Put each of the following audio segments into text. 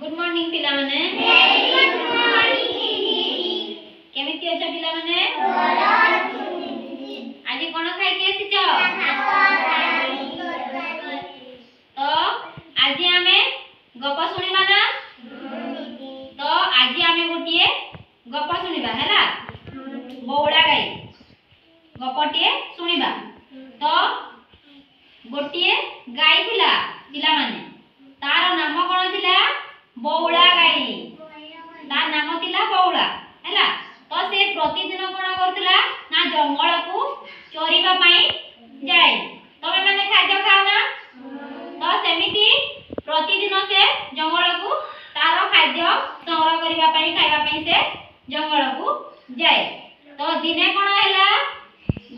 Good morning पिला माने। Good morning. केमिति अछ पिला माने? आज कोन खाइ के आसी छ? तो आज आमे गप सुनिबा ना? तो आज आमे गोटिए गप सुनिबा हैला। बौड़ा गाई गपटिए सुनिबा। तो गोटिए गाई थिला पिला माने। तार नाम कोन थिला? बौड़ा गाई। तार नाम थिला बौड़ा हैला। तो से प्रतिदिन कोन करथिला ना जंगल को चोरीबा पई जाय। तमे माने खाद्य खाओ ना? तो सेमिति प्रतिदिन से जंगल को तार खाद्य संग्रह करिबा पई खाइबा पई से जंगल को जाय। तो दिने कोन हैला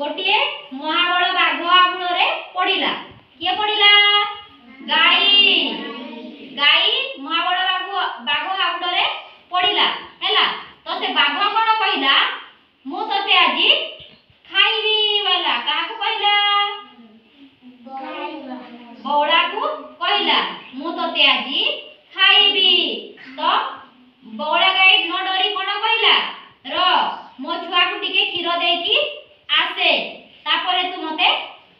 गोटिए महाबळ बाघ आमुळे पडिला। के पडिला? गाई। गाई महाबळ बाघ आमुळे पडिला हैला। तो से बाघ कोन कहिला मु तते आजी खाइबी वाला। काहा को कहिला? बौड़ा को कहिला मु तते आजी खाइबी। तो बौड़ा गाई न डरी कोन कहिला र मो छुआ को टिके खीर देकी आसे तापरे तू मते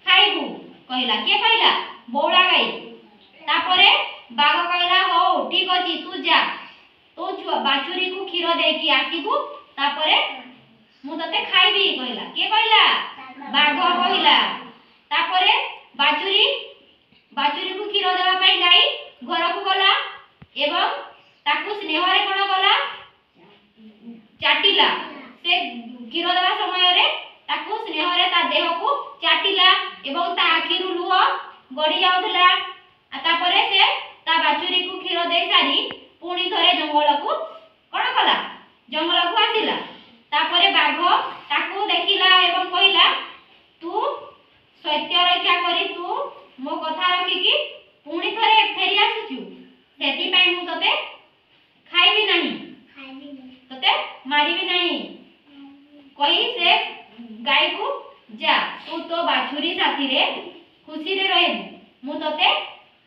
खाइबू कहिला। के कहिला? बौड़ा गाई। तापरे बाघ कहिला हो ठीक अछि तू जा तो छुआ बाछुरी को खीर देकी आसीबू तापरे मु तते खाइबी कहिला। के कहिला? बाघ कहिला। तापरे बाछुरी को खीर देबा पई गाई घर को गला एवं ताकू स्नेह रे कोन गला चाटिला। से खीर देबा समय रे ताकू स्नेह रे ता देह को चाटिला एवं ता आखिरु लुह गडी जाउथला। आ तापरे से ता बाछुरी को खीर दे सारी पुणी थरे जंगल को कोन कला जंगल को आसिला। तापरे बाघ ताकू देखिला एवं कहिला तू सत्य रक्षा करी तू मो कथा रखी कि पुणी थरे फेरी आसुचु सेति पई मु तते खाइबी नाही तते मारिबी नाही कहि से गाय को जा तू तो बाछुरी साथी रे खुशी रे रहबू मु तते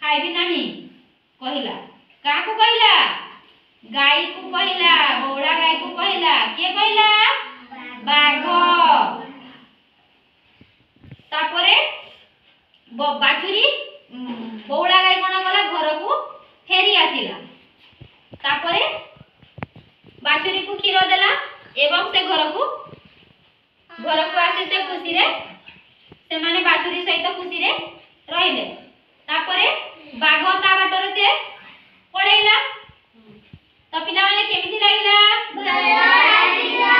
खाइबी नाही कहिला। का को कहिला? गाय को कहिला। बौड़ा गाय को कहिला। के कहिला? बाघ। तापरे बाछुरी बौड़ा गाय कोन गला घर को फेरी आसिला। तापरे बाछुरी को खीर देला एवं से घर को आसी से खुशी रे से माने बाछुरी सहित खुशी रे रहिले। तापरे बाघ ता बाटर से पळेला। तो पिला माने केमिति लागिला? भल लागिला।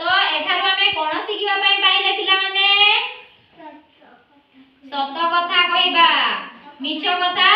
तो एठारु हमें कोन सिखिबा पई पाइले पिला माने? सत कथा कहिबा मिछ कथा